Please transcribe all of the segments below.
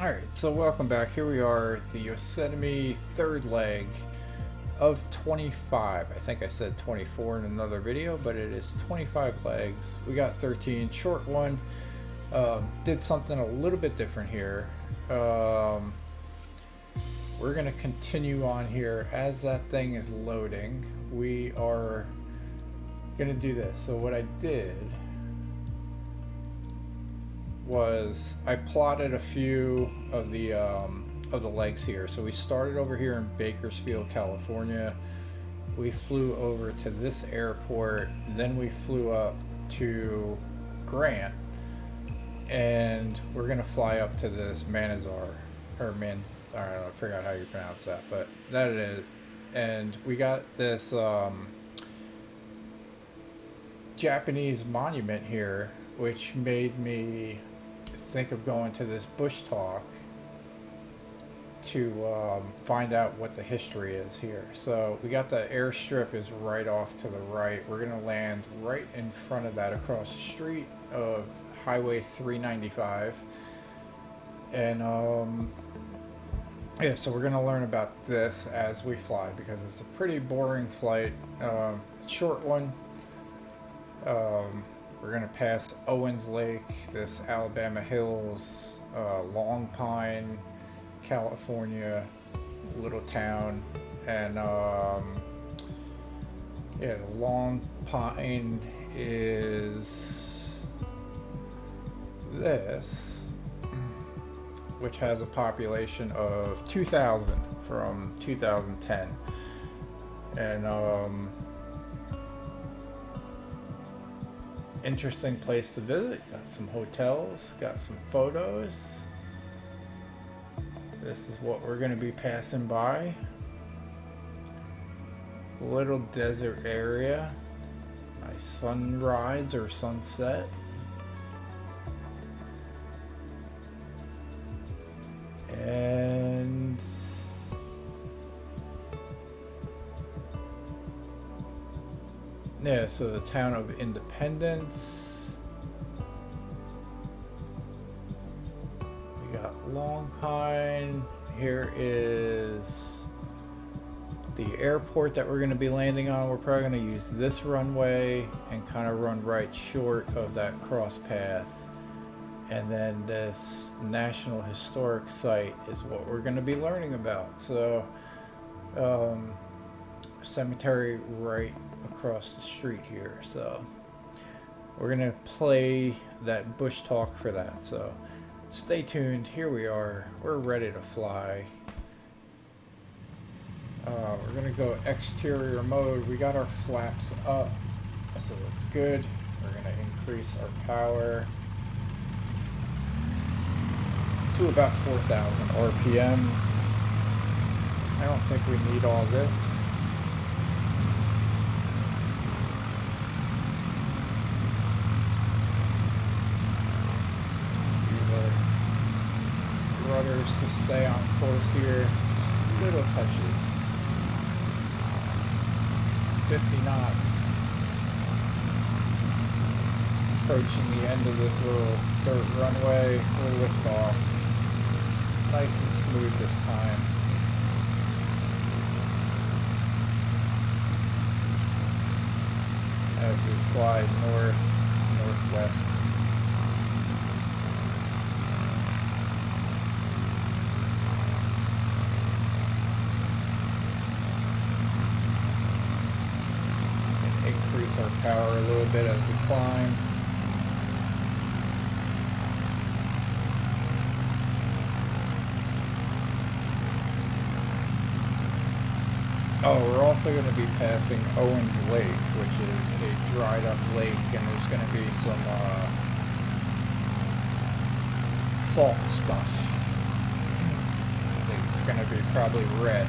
Alright, so welcome back. Here we are, the Yosemite third leg of 25. I think I said 24 in another video, but it is 25 legs. We got 13, short one. Did something a little bit different here. We're going to continue on here as that thing is loading. We are going to do this. So what I did was I plotted a few of the legs here. So we started over here in Bakersfield, California. We flew over to this airport, then we flew up to Grant, and we're gonna fly up to this Manzanar, or I don't know, I forgot how you pronounce that, but that it is. And we got this Japanese monument here, which made me think of going to this bush talk to find out what the history is here. So we got the airstrip is right off to the right. We're gonna land right in front of that across the street of Highway 395. And yeah, so we're gonna learn about this as we fly because it's a pretty boring flight, short one. We're going to pass Owens Lake, this Alabama Hills, Long Pine, California, little town, and yeah, Long Pine is this, which has a population of 2,000 from 2010, and interesting place to visit. Got some hotels, got some photos. This is what we're going to be passing by. Little desert area. Nice sunrise or sunset. And yeah, so the town of Independence. We got Long Pine. Here is the airport that we're going to be landing on. We're probably going to use this runway and kind of run right short of that cross path. And then this National Historic Site is what we're going to be learning about. So, cemetery right across the street here, so we're gonna play that bush talk for that, so stay tuned. Here we are, we're ready to fly. We're gonna go exterior mode. We got our flaps up, so that's good. We're gonna increase our power to about 4,000 RPMs. I don't think we need all this. Rudders to stay on course here. Just little touches. 50 knots. Approaching the end of this little dirt runway. We'll lift off. Nice and smooth this time. As we fly northwest. Increase our power a little bit as we climb. Oh, we're also going to be passing Owens Lake, which is a dried up lake, and there's going to be some salt stuff. I think it's going to be probably red.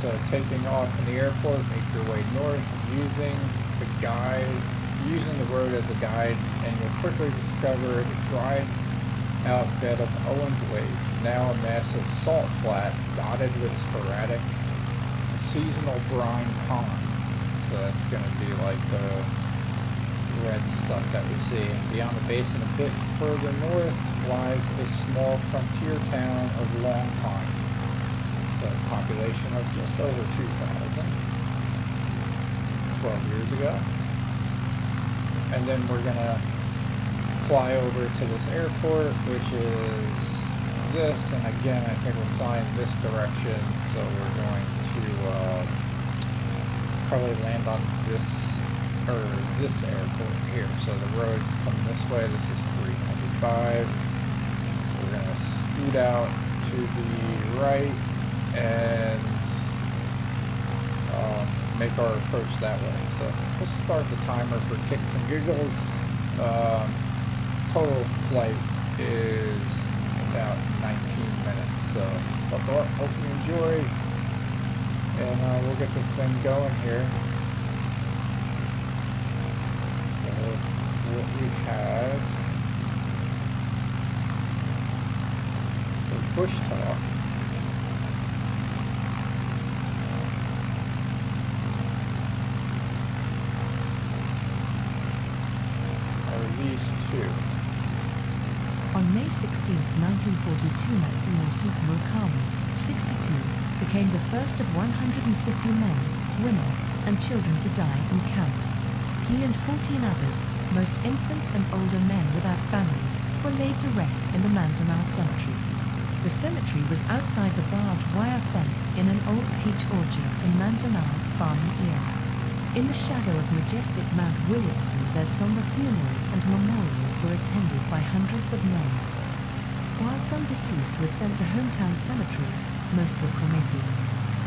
So taking off in the airport, make your way north using the road as a guide, and you'll quickly discover the dried out bed of Owens Lake, now a massive salt flat dotted with sporadic seasonal brine ponds. So that's going to be like the red stuff that we see. Beyond the basin, a bit further north, lies a small frontier town of Long Pond. It's a population of just over 2,000, 12 years ago. And then we're gonna fly over to this airport, which is this, and again, I think we're flying this direction, so we're going to probably land on this, or this airport here. So the road's coming this way. This is 395. So we're gonna scoot out to the right and make our approach that way. So let's start the timer for kicks and giggles. Total flight is about 19 minutes. So buckle up, hope you enjoy, and we'll get this thing going here. So what we have for push talk. These two. On May 16, 1942, Matsumo Sukumokami, 62, became the first of 150 men, women, and children to die in camp. He and 14 others, most infants and older men without families, were laid to rest in the Manzanar cemetery. The cemetery was outside the barbed wire fence in an old peach orchard from Manzanar's farming era. In the shadow of majestic Mount Williamson, their somber funerals and memorials were attended by hundreds of mourners. While some deceased were sent to hometown cemeteries, most were cremated.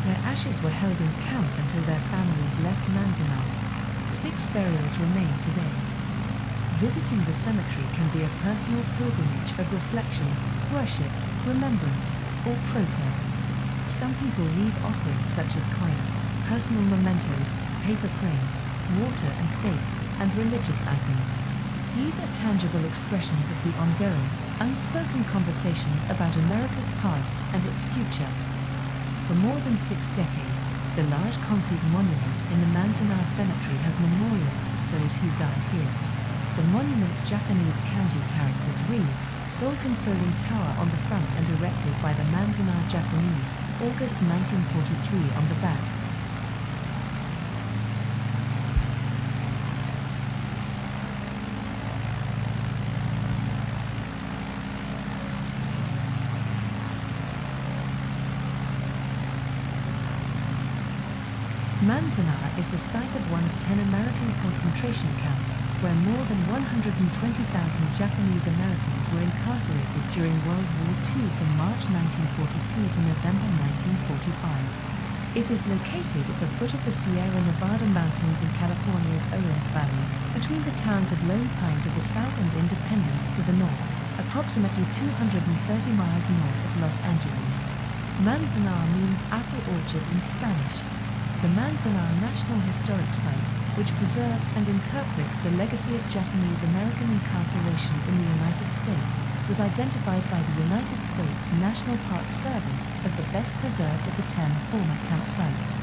Their ashes were held in camp until their families left Manzanar. 6 burials remain today. Visiting the cemetery can be a personal pilgrimage of reflection, worship, remembrance, or protest. Some people leave offerings such as coins, personal mementos, paper cranes, water and safe, and religious items. These are tangible expressions of the ongoing, unspoken conversations about America's past and its future. For more than 6 decades, the large concrete monument in the Manzanar Cemetery has memorialized those who died here. The monument's Japanese kanji characters read, Soul Consoling Tower on the front and erected by the Manzanar Japanese, August 1943 on the back. Manzanar is the site of one of 10 American concentration camps, where more than 120,000 Japanese Americans were incarcerated during World War II from March 1942 to November 1945. It is located at the foot of the Sierra Nevada mountains in California's Owens Valley, between the towns of Lone Pine to the south and Independence to the north, approximately 230 miles north of Los Angeles. Manzanar means apple orchard in Spanish. The Manzanar National Historic Site, which preserves and interprets the legacy of Japanese American incarceration in the United States, was identified by the United States National Park Service as the best preserved of the 10 former campsites.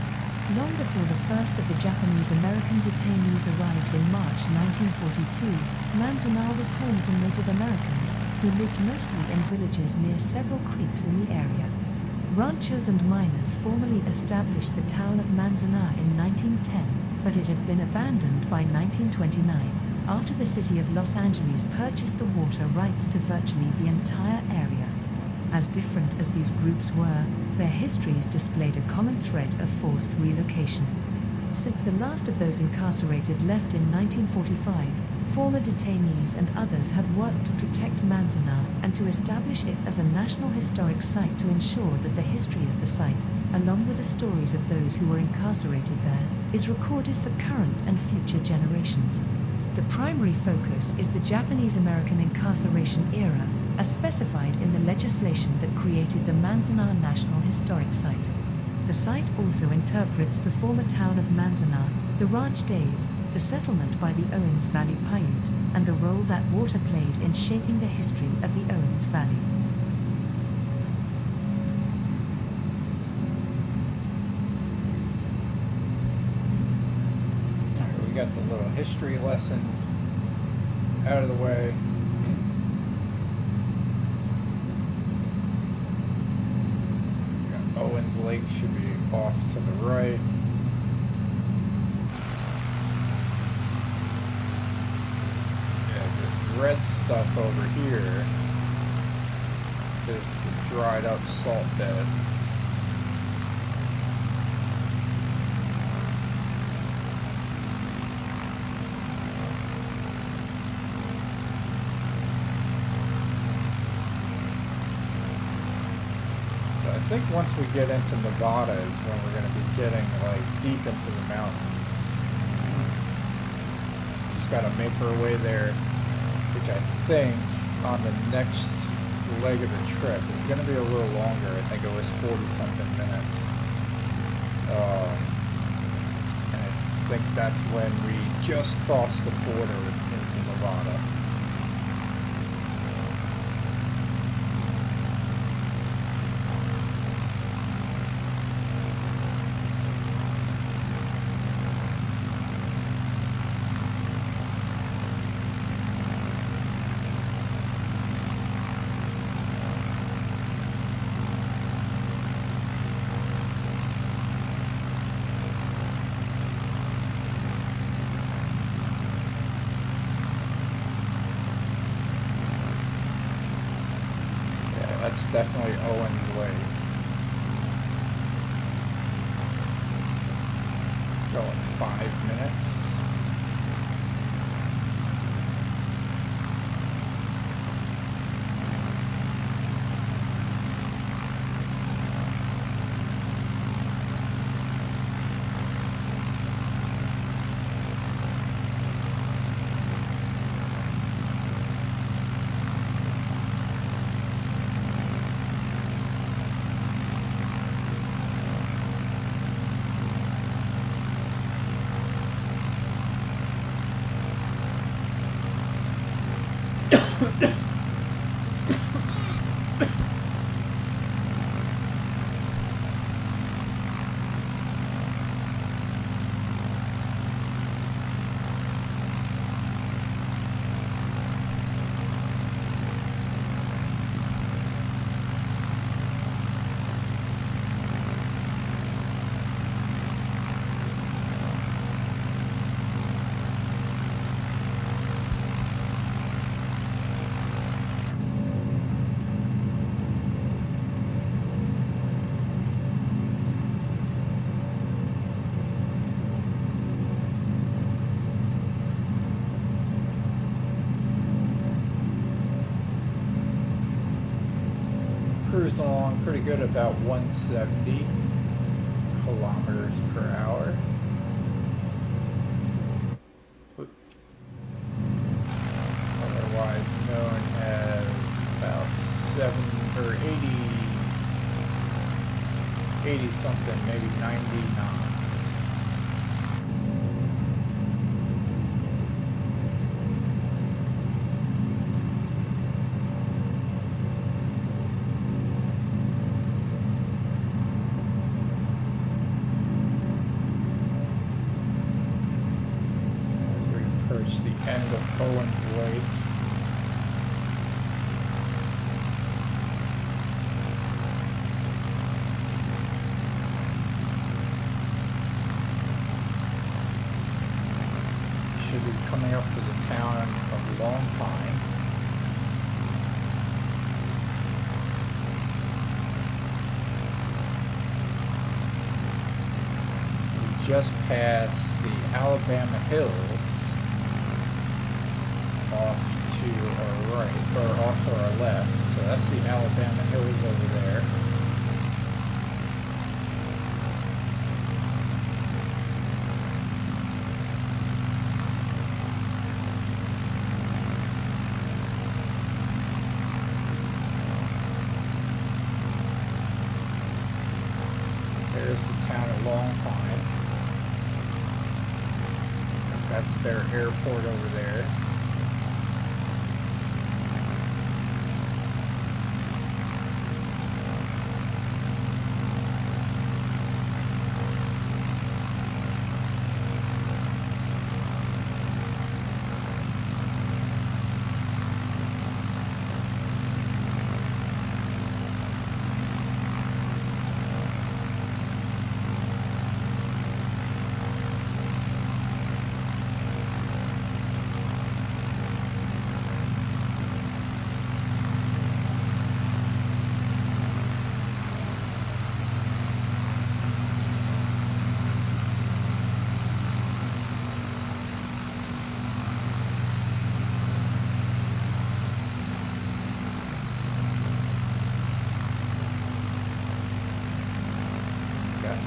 Long before the first of the Japanese American detainees arrived in March 1942, Manzanar was home to Native Americans, who lived mostly in villages near several creeks in the area. Ranchers and miners formally established the town of Manzanar in 1910, but it had been abandoned by 1929, after the city of Los Angeles purchased the water rights to virtually the entire area. As different as these groups were, their histories displayed a common thread of forced relocation. Since the last of those incarcerated left in 1945, former detainees and others have worked to protect Manzanar and to establish it as a National Historic Site to ensure that the history of the site, along with the stories of those who were incarcerated there, is recorded for current and future generations. The primary focus is the Japanese-American incarceration era, as specified in the legislation that created the Manzanar National Historic Site. The site also interprets the former town of Manzanar, the ranch days, the settlement by the Owens Valley Paiute, and the role that water played in shaping the history of the Owens Valley. Alright, we got the little history lesson out of the way. Owens Lake should be off to the right. Yeah, this red stuff over here is the dried up salt beds. I think once we get into Nevada is when we're going to be getting like deep into the mountains. Just got to make our way there, which I think on the next leg of the trip is going to be a little longer. I think it was 40 something minutes. And I think that's when we just crossed the border into Nevada. That's definitely Owens Lake. Going 5 minutes. Cruising along pretty good, about 170 kilometers per hour. Otherwise known as about 7 or 80 something, maybe 90 knots. The end of Owens Lake. Should be coming up to the town of Long Pine. We just passed the Alabama Hills. Off to our right, or off to our left. So that's the Alabama Hills over there. There's the town of Long Pine. That's their airport over there.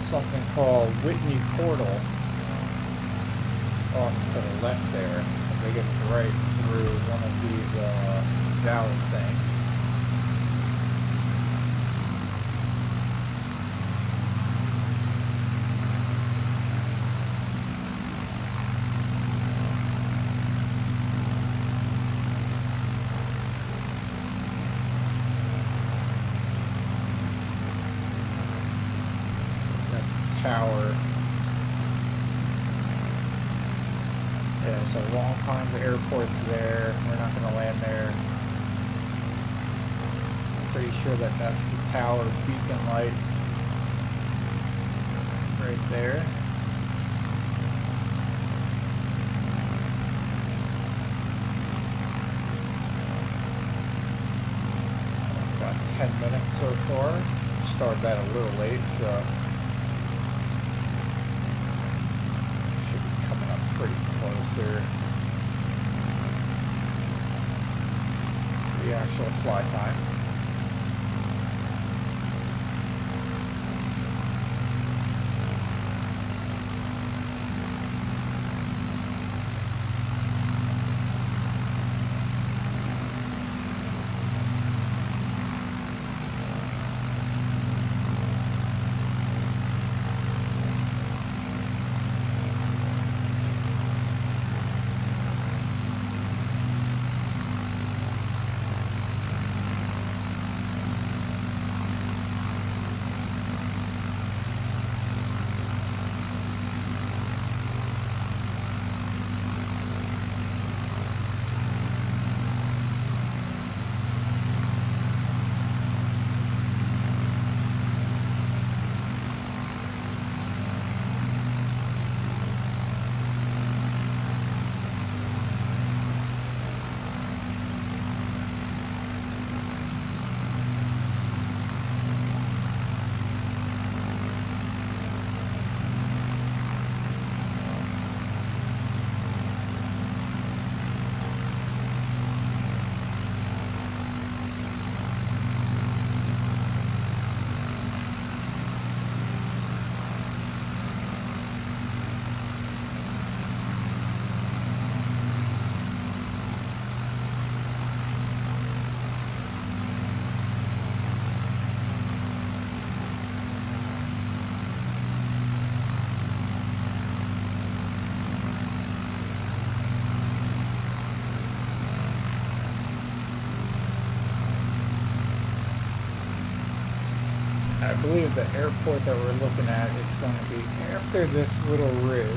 something called Whitney Portal off to the left there. I think it's right through one of these valley things. Tower. Yeah, so all kinds of airports there. We're not going to land there. Pretty sure that that's the tower beacon light right there. About 10 minutes so far. Started that a little late, so pretty closer to the actual fly time. I believe the airport that we're looking at is going to be after this little ridge.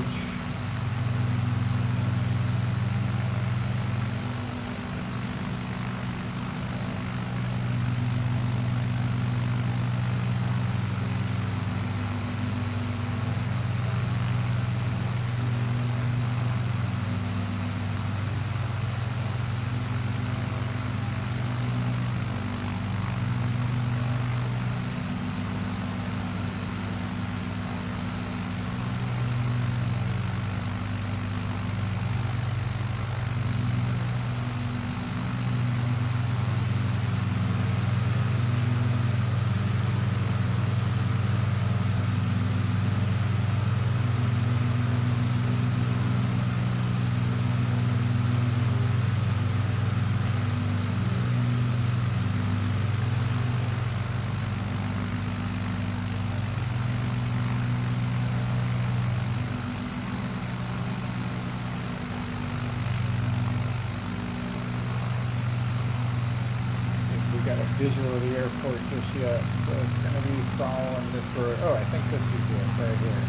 Got a visual of the airport just yet, so it's going to be following this road. Oh, I think this is it right here.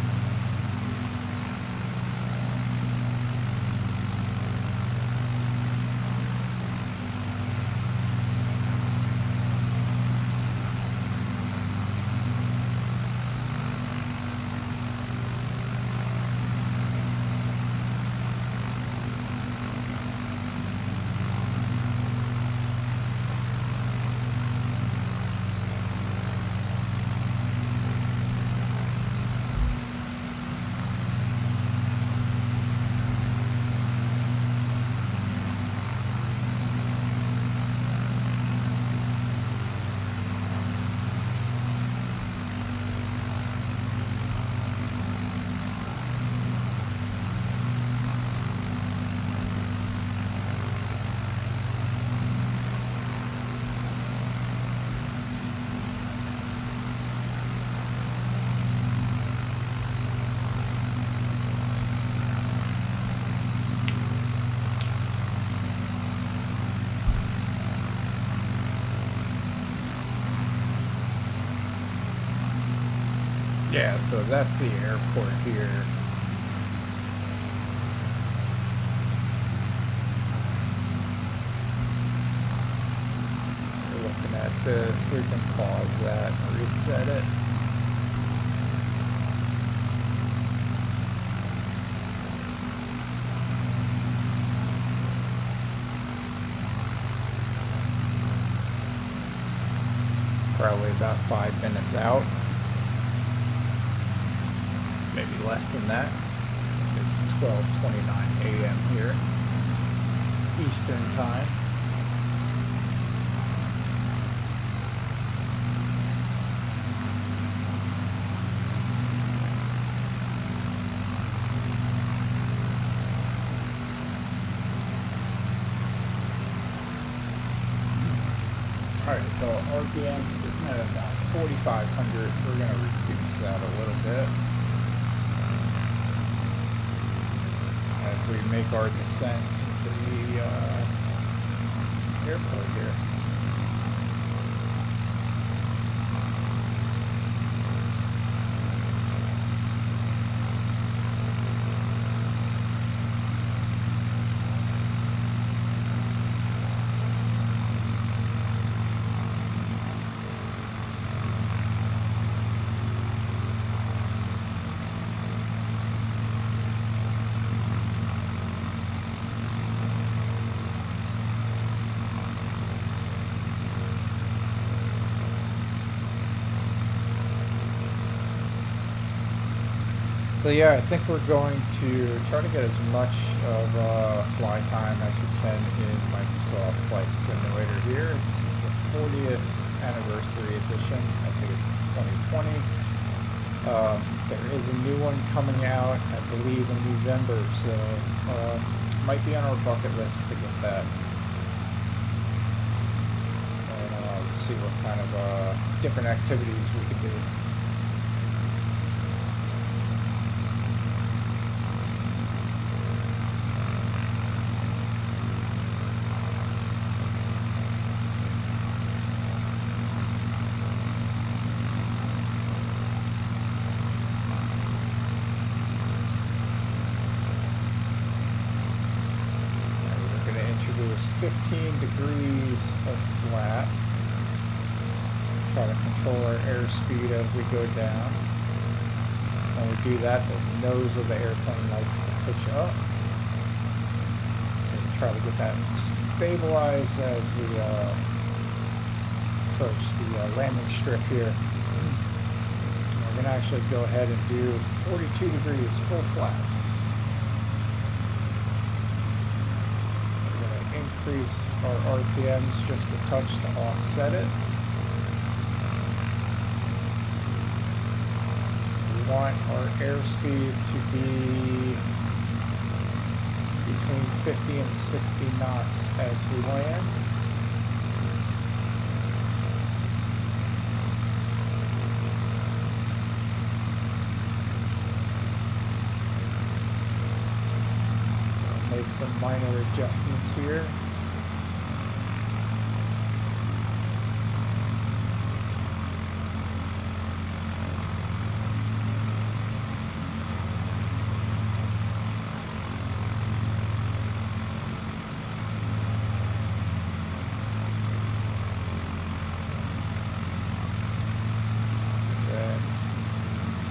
Yeah, so that's the airport here. We're looking at this. We can pause that and reset it. Probably about 5 minutes out. Maybe less than that. It's 12:29 a.m. here, Eastern Time. Alright, so RPM sitting at about 4,500. We're going to reduce that a little bit as we make our descent into the airport here. So yeah, I think we're going to try to get as much of fly time as we can in Microsoft Flight Simulator here. This is the 40th anniversary edition. I think it's 2020. There is a new one coming out, I believe, in November, so might be on our bucket list to get that. And see what kind of different activities we can do. Introduce 15 degrees of flat. Try to control our airspeed as we go down. When we do that, the nose of the airplane likes to pitch up. So we try to get that stabilized as we approach the landing strip here. We're going to actually go ahead and do 42 degrees full flaps. Increase our RPMs just a touch to offset it. We want our airspeed to be between 50 and 60 knots as we land. We'll make some minor adjustments here.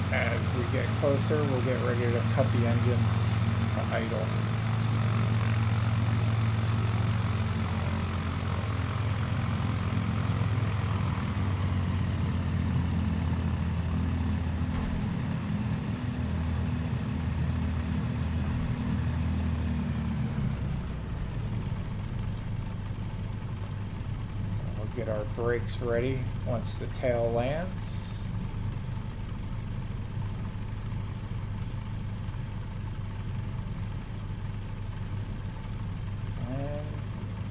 As we get closer, we'll get ready to cut the engines to idle. We'll get our brakes ready once the tail lands.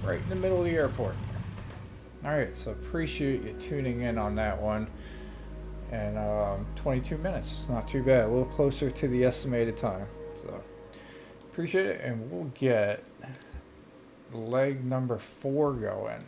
Right in the middle of the airport. Alright, so appreciate you tuning in on that one. And 22 minutes, not too bad. A little closer to the estimated time. So appreciate it, and we'll get leg number 4 going.